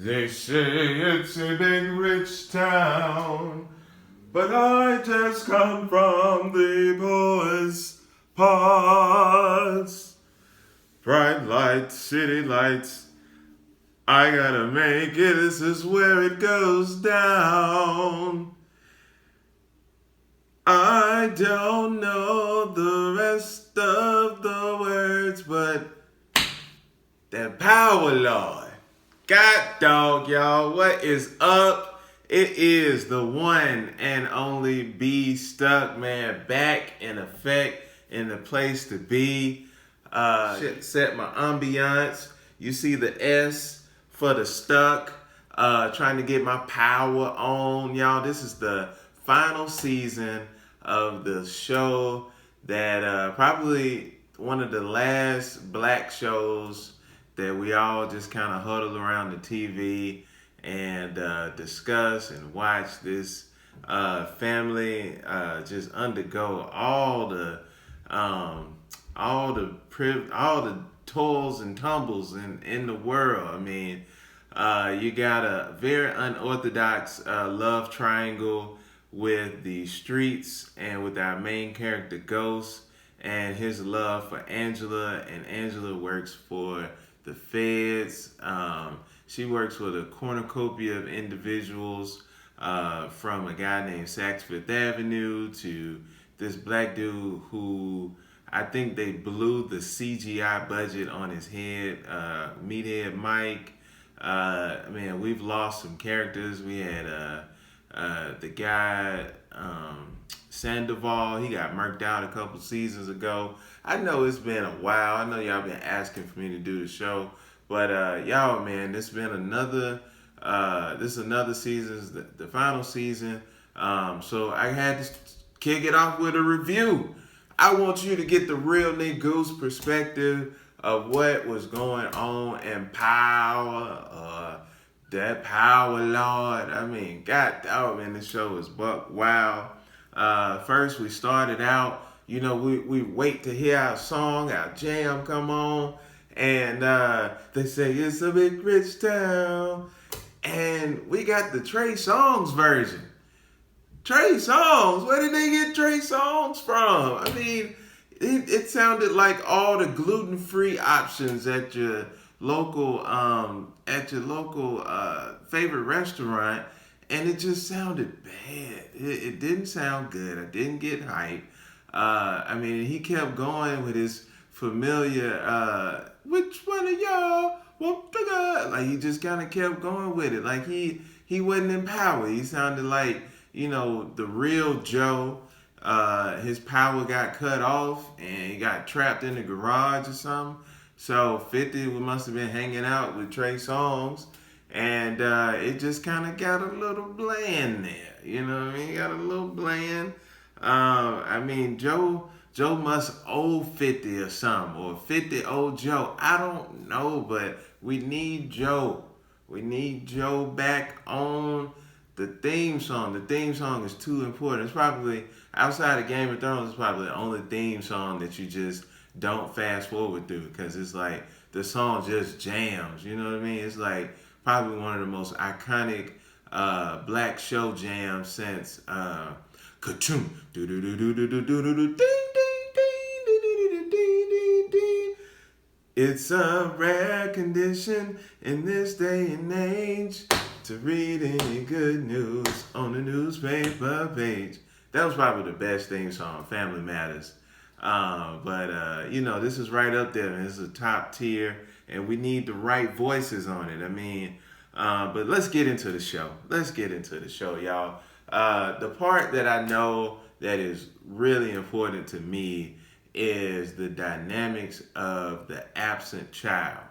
They say it's a big rich town, but I just come from the poorest parts. Bright lights, city lights, I gotta make it, this is where it goes down. I don't know the rest of the words, but that power, Lord. God dog, y'all. What is up? It is the one and only B Stuck, man. Back in effect, in the place to be. Shit, set my ambiance. You see the S for the stuck. Trying to get my power on. Y'all, this is the final season of the show that probably one of the last black shows that we all just kind of huddle around the TV and discuss and watch this family just undergo all the toils and tumbles in the world. I mean, you got a very unorthodox love triangle with the streets and with our main character Ghost and his love for Angela, and Angela works for the feds. She works with a cornucopia of individuals, from a guy named Saks Fifth Avenue to this black dude who I think they blew the CGI budget on his head. Meathead Mike. Man, we've lost some characters. We had the guy Sandoval. He got murked out a couple seasons ago. I know it's been a while. I know y'all been asking for me to do the show, but y'all, man, this been another. This is another season, the final season. So I had to kick it off with a review. I want you to get the real Negus perspective of what was going on in Power. That Power, Lord. I mean, God, oh man, this show is buck wow. First, we started out. You know, we wait to hear our song, our jam come on, and they say it's a big rich town, and we got the Trey Songz version. Trey Songz, where did they get Trey Songz from? I mean, it sounded like all the gluten-free options at your local favorite restaurant, and it just sounded bad. It didn't sound good. I didn't get hype. I mean, he kept going with his familiar, which one of y'all want to go? Like, he just kind of kept going with it. Like, he wasn't in power. He sounded like, you know, the real Joe. His power got cut off, and he got trapped in the garage or something. So 50 must have been hanging out with Trey Songz, and it just kind of got a little bland there. You know what I mean? Got a little bland. I mean, Joe must owe 50 or something, or 50 owe Joe. I don't know, but we need Joe. We need Joe back on the theme song. The theme song is too important. It's probably, outside of Game of Thrones, it's probably the only theme song that you just don't fast forward through, because it's like the song just jams. You know what I mean? It's like probably one of the most iconic black show jams since Kachum. Do do do do do do do do ding ding ding ding ding ding ding. It's a rare condition in this day and age to read any good news on the newspaper page. That was probably the best theme song, Family Matters. But you know, this is right up there, and this is a top tier, and we need the right voices on it. I mean, but let's get into the show. Let's get into the show, y'all. The part that I know that is really important to me is the dynamics of the absent child.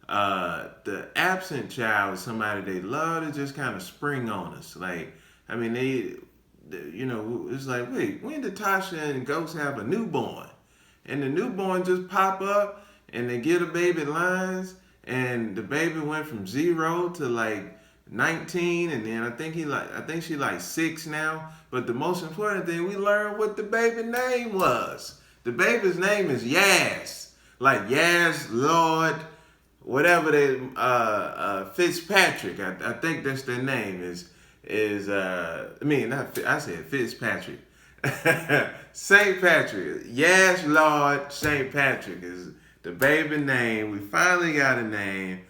The absent child is somebody they love to just kind of spring on us. Like, I mean, you know, it's like, wait, when did Tasha and Ghost have a newborn? And the newborn just pop up, and they get a baby lines, and the baby went from 0 to like 19, and then I think she like 6 now. But the most important thing, we learned what the baby name was. The baby's name is Yaz. Like Yaz, Lord, whatever they Fitzpatrick. I think that's their name is I mean not I said Fitzpatrick. Saint Patrick. Yes, Lord, Saint Patrick is the baby name. We finally got a name,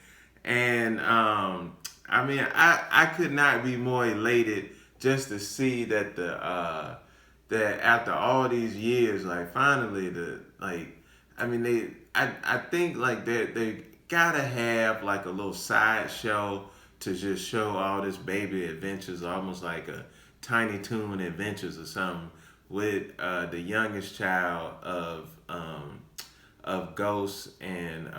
and I mean I could not be more elated just to see that that after all these years, like finally I mean I think like they gotta have like a little side show to just show all this baby adventures, almost like a Tiny Toon Adventures or something, with the youngest child of Ghost and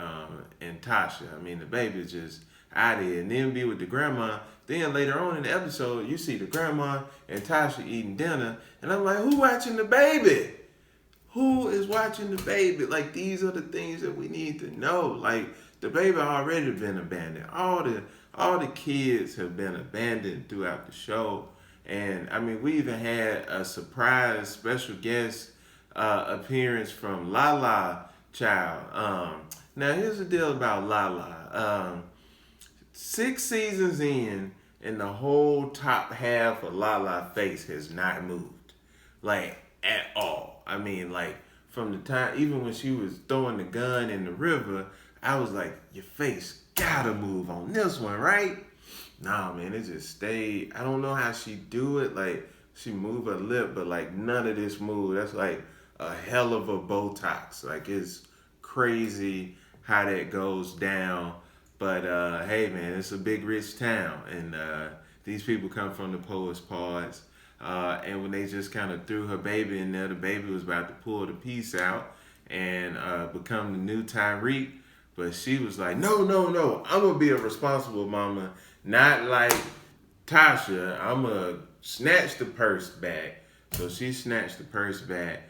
Tasha. I mean, the baby's just out of here, and then be with the grandma. Then later on in the episode, you see the grandma and Tasha eating dinner, and I'm like, who watching the baby? Who is watching the baby? Like, these are the things that we need to know. Like, the baby already been abandoned. All the kids have been abandoned throughout the show. And I mean, we even had a surprise special guest appearance from Lala Child. Now here's the deal about Lala. 6 seasons in, and the whole top half of Lala's face has not moved, like at all. I mean, like from the time, even when she was throwing the gun in the river, I was like, your face gotta move on this one, right? Nah, man, it just stayed. I don't know how she do it. Like, she move her lip, but like none of this move. That's like a hell of a Botox. Like, it's crazy how that goes down. But hey, man, it's a big rich town, and these people come from the poorest parts. And when they just kind of threw her baby in there, the baby was about to pull the piece out and become the new Tyreek. But she was like, no, no, no, I'm going to be a responsible mama. Not like Tasha. I'm going to snatch the purse back. So she snatched the purse back.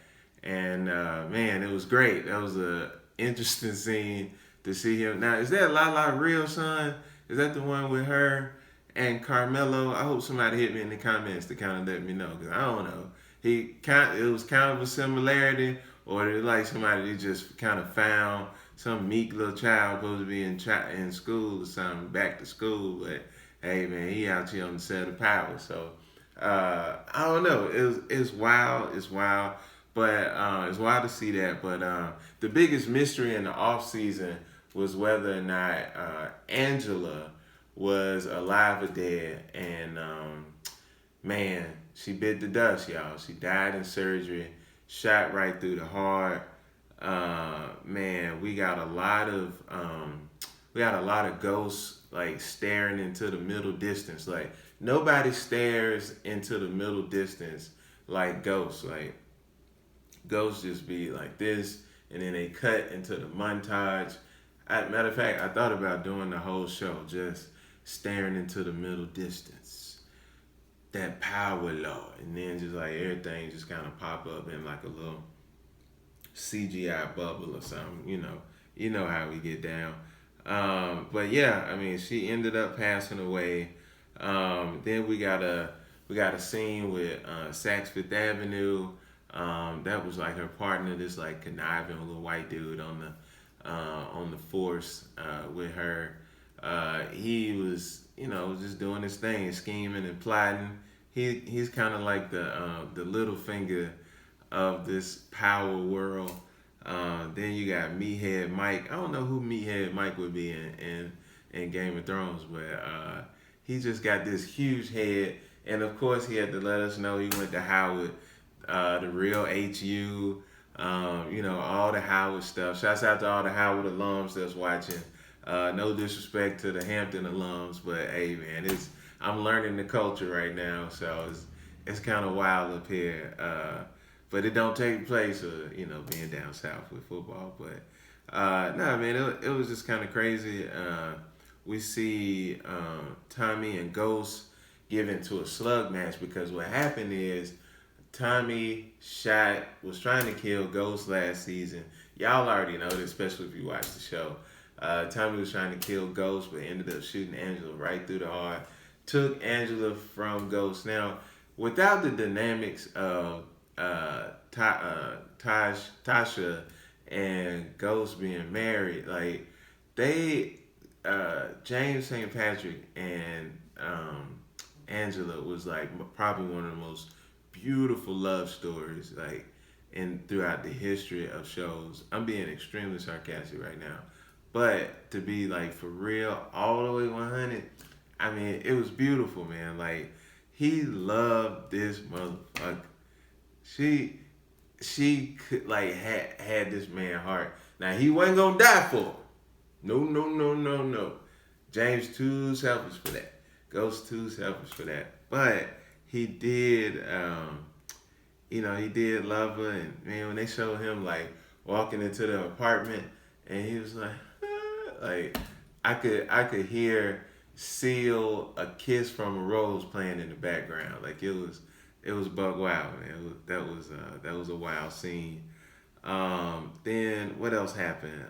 And man, it was great. That was a interesting scene to see him. Now, is that Lala real son? Is that the one with her and Carmelo? I hope somebody hit me in the comments to kind of let me know, because I don't know. It was kind of a similarity, or it like somebody just kind of found some meek little child supposed to be in school or something, back to school, but hey man, he out here on the set of power. So I don't know. It's wild. It's wild. But it's wild to see that. But the biggest mystery in the off season was whether or not Angela was alive or dead. And man, she bit the dust, y'all. She died in surgery, shot right through the heart. Man, we got a lot of ghosts like staring into the middle distance. Like, nobody stares into the middle distance like ghosts. Like, ghosts just be like this, and then they cut into the montage. Matter of fact, I thought about doing the whole show just staring into the middle distance, that power law, and then just like everything just kind of pop up in like a little CGI bubble or something. You know how we get down. But yeah, I mean, she ended up passing away. Then we got a scene with Saks Fifth Avenue. That was like her partner, this like conniving little white dude on the force with her. He was, just doing his thing, scheming and plotting. He's kind of like the little finger of this power world. Then you got Meathead Mike. I don't know who Meathead Mike would be in Game of Thrones, but he just got this huge head. And of course, he had to let us know he went to Howard, the real HU, all the Howard stuff. Shouts out to all the Howard alums that's watching. No disrespect to the Hampton alums, but hey, man, I'm learning the culture right now, so it's kind of wild up here. But it don't take place, being down south with football. But no, man, it was just kind of crazy. We see Tommy and Ghost get into a slug match, because what happened is Tommy was trying to kill Ghost last season. Y'all already know this, especially if you watch the show. Tommy was trying to kill Ghost, but ended up shooting Angela right through the heart. Took Angela from Ghost. Now, without the dynamics of Tasha and Ghost being married, like James St. Patrick and Angela was like probably one of the most beautiful love stories like in throughout the history of shows. I'm being extremely sarcastic right now, but to be like for real, all the way 100, I mean, it was beautiful, man. Like he loved this motherfucker. She she could like had this man heart. Now he wasn't gonna die for her. No, no, no, no, no. James too selfish for that. Ghost too selfish for that. But he did, he did love her. And man, when they showed him like walking into the apartment, and he was like, like I could hear "Seal a Kiss from a Rose" playing in the background. Like it was bug wild, man. That was a wild scene. Then what else happened?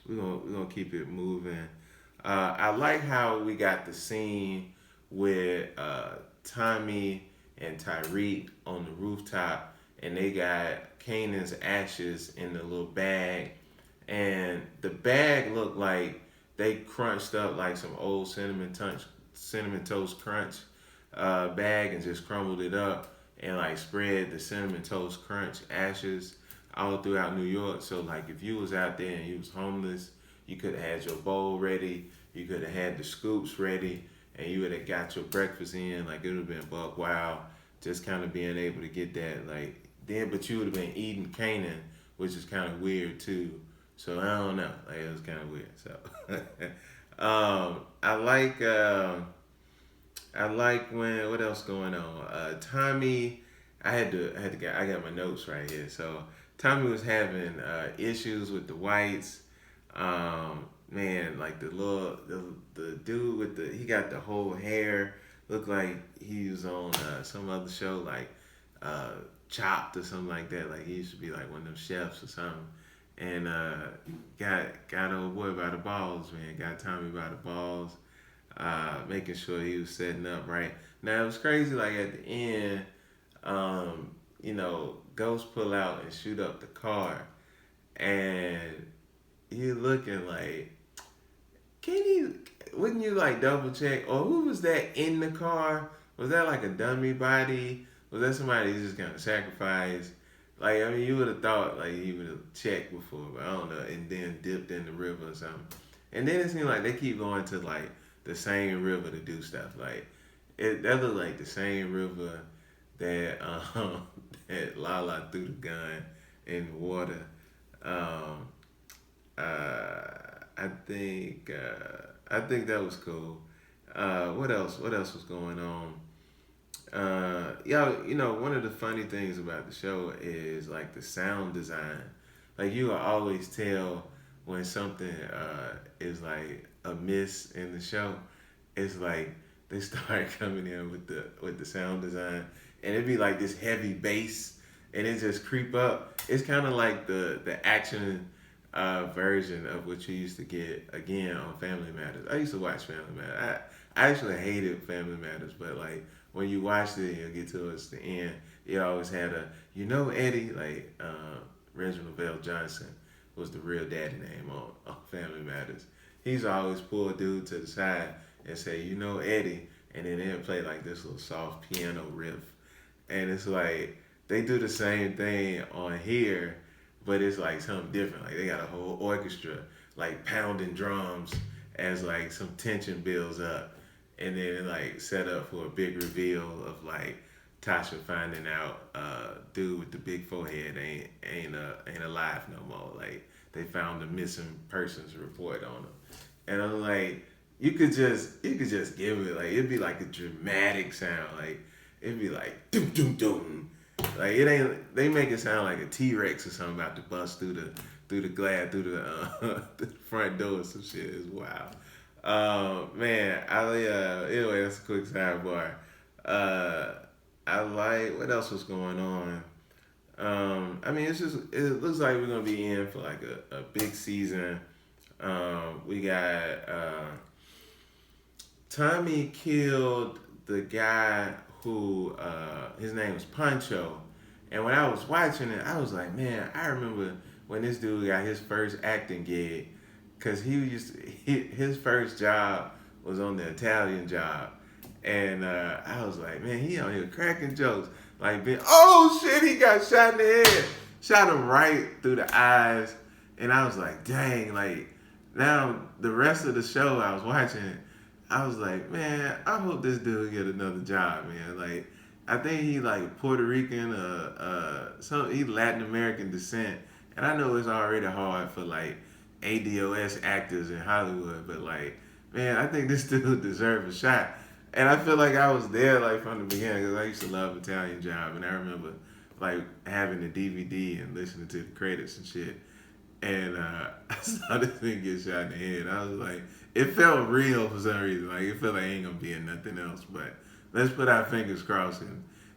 We're gonna keep it moving. I like how we got the scene with Tommy and Tyreek on the rooftop, and they got Kanan's ashes in the little bag, and the bag looked like they crunched up like some old cinnamon toast crunch bag and just crumbled it up and like spread the cinnamon toast crunch ashes all throughout New York. So like if you was out there and you was homeless, you could have had your bowl ready, you could have had the scoops ready, and you would have got your breakfast in. Like it would have been buck wild, just kind of being able to get that like then, but you would have been eating Canaan, which is kind of weird too. So I don't know, like it was kind of weird. So I like. I like when what else going on? Tommy, I got my notes right here. So Tommy was having issues with the whites. Man, like the dude with he got the whole hair. Looked like he was on some other show like uh, Chopped or something like that. Like he used to be like one of them chefs or something. And got old boy by the balls, man. Got Tommy by the balls, making sure he was setting up right. Now it was crazy. Like at the end, Ghost pull out and shoot up the car, and you looking like, can you? Wouldn't you like double check? Or who was that in the car? Was that like a dummy body? Was that somebody who just kind of sacrificed? Like I mean, you would have thought like he would have checked before, but I don't know, and then dipped in the river or something. And then it seems like they keep going to like the same river to do stuff. Like that looked like the same river that that Lala threw the gun in the water. Um, I think that was cool. What else? What else was going on? One of the funny things about the show is like the sound design. Like you will always tell when something is like a miss in the show. It's like they start coming in with the sound design, and it'd be like this heavy bass, and it just creep up. It's kind of like the action version of what you used to get again on Family Matters. I used to watch Family Matters. I actually hated Family Matters, but like when you watched it, you'll get towards the end. It always had Eddie, like Reginald Bell Johnson was the real daddy name on Family Matters. He's always pull a dude to the side and say, Eddie, and then they'll play like this little soft piano riff. And it's like they do the same thing on here, but it's like something different. Like they got a whole orchestra like pounding drums as like some tension builds up, and then like set up for a big reveal of like Tasha finding out dude with the big forehead ain't alive no more. Like they found a missing persons report on him, and I'm like, you could just give it like it'd be like a dramatic sound. Like it'd be like doom doom doom. Like it ain't. They make it sound like a T-Rex or something about to bust through the glass through the front door or some shit. It's wild. Man, anyway, that's a quick sidebar. Uh, I like what else was going on. I mean, it looks like we're gonna be in for like a big season. We got Tommy killed the guy who his name was Pancho, and when I was watching it, I was like, man, I remember when this dude got his first acting gig, because his first job was on the Italian Job, and I was like, man, he out here cracking jokes. Like, oh shit, he got shot in the head, shot him right through the eyes, and I was like, dang, like now the rest of the show I was watching it, I was like, man, I hope this dude get another job, man. Like, I think he like Puerto Rican, he Latin American descent, and I know it's already hard for like ADOS actors in Hollywood, but like, man, I think this dude deserves a shot. And I feel like I was there like from the beginning because I used to love Italian Job, and I remember like having the DVD and listening to the credits and shit. And I saw this thing get shot in the head. I was like, it felt real for some reason. Like it felt like ain't gonna be in nothing else. But let's put our fingers crossed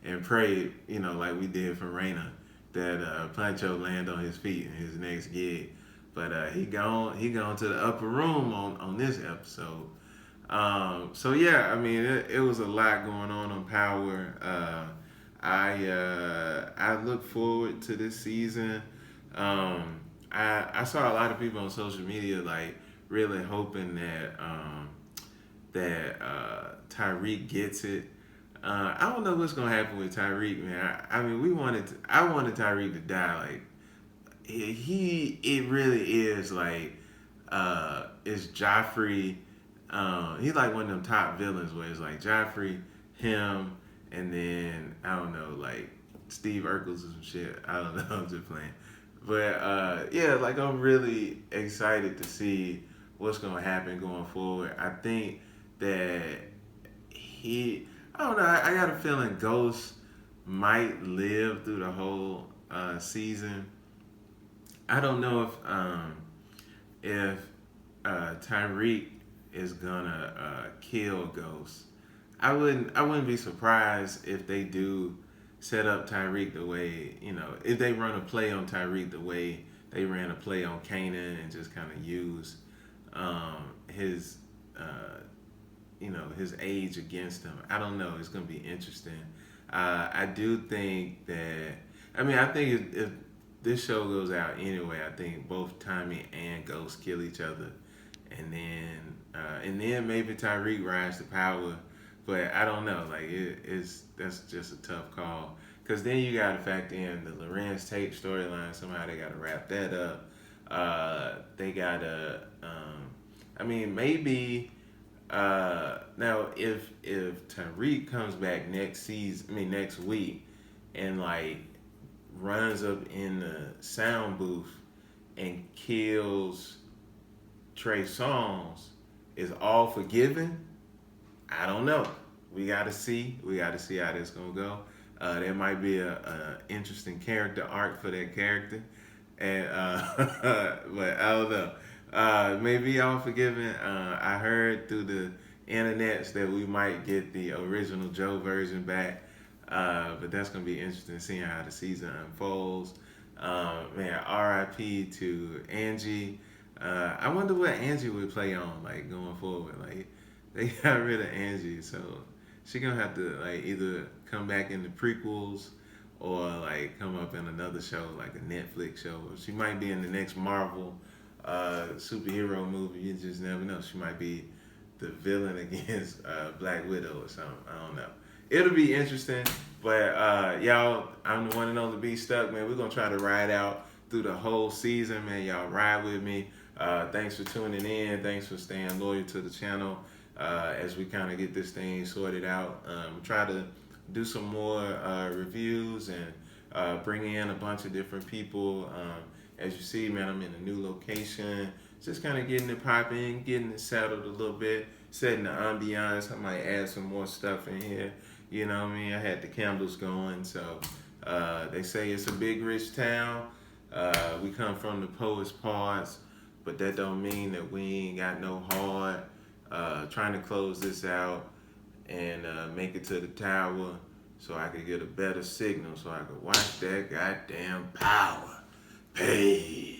and pray, you know, like we did for Reyna, that Pancho land on his feet in his next gig. But he gone to the upper room on this episode. So yeah, I mean it was a lot going on Power. I look forward to this season. I saw a lot of people on social media like really hoping that Tyreek gets it. I don't know what's gonna happen with Tyreek, man. I mean, I wanted Tyreek to die. Like it really is like it's Joffrey. He's like one of them top villains where it's like Joffrey, him, and then I don't know, like Steve Urkel or some shit. I don't know. I'm just playing. But yeah, like I'm really excited to see what's gonna happen going forward. I think that I don't know. I got a feeling Ghost might live through the whole season. I don't know if Tyreek is gonna kill Ghost. I wouldn't be surprised if they do set up Tyreek the way, you know, if they run a play on Tyreek the way they ran a play on Kanan and just kind of use his you know, his age against him. I don't know. It's gonna be interesting. I do think that. I mean, I think if this show goes out anyway, I think both Tommy and Ghost kill each other, and then maybe Tyreek rise to power. But I don't know. Like that's just a tough call. Cause then you gotta factor in the Lorenz Tate storyline. Somehow they gotta wrap that up. They gotta. I mean, maybe. Now if Tyreek comes back next week, and like runs up in the sound booth and kills Trey Songz, is all forgiven? I don't know. We gotta see. We gotta see how this gonna go. There might be a interesting character arc for that character, and but I don't know. Maybe all forgiven. I heard through the internets that we might get the original Joe version back, but that's gonna be interesting seeing how the season unfolds. Man, R.I.P. to Angie. I wonder what Angie would play on like going forward. Like they got rid of Angie, so she gonna have to like either come back in the prequels or like come up in another show, like a Netflix show. She might be in the next Marvel superhero movie. You just never know. She might be the villain against Black Widow or something. I don't know. It'll be interesting, but y'all, I'm the one and only Be Stuck, man. We're gonna try to ride out through the whole season, man. Y'all ride with me. Thanks for tuning in. Thanks for staying loyal to the channel as we kind of get this thing sorted out. Try to do some more reviews and bring in a bunch of different people. As you see, man, I'm in a new location. Just kind of getting it popping, getting it settled a little bit, setting the ambiance. I might add some more stuff in here. You know what I mean? I had the candles going, so they say it's a big, rich town. We come from the poet's parts, but that don't mean that we ain't got no heart. Trying to close this out and make it to the tower so I could get a better signal so I could watch that goddamn power. Peace.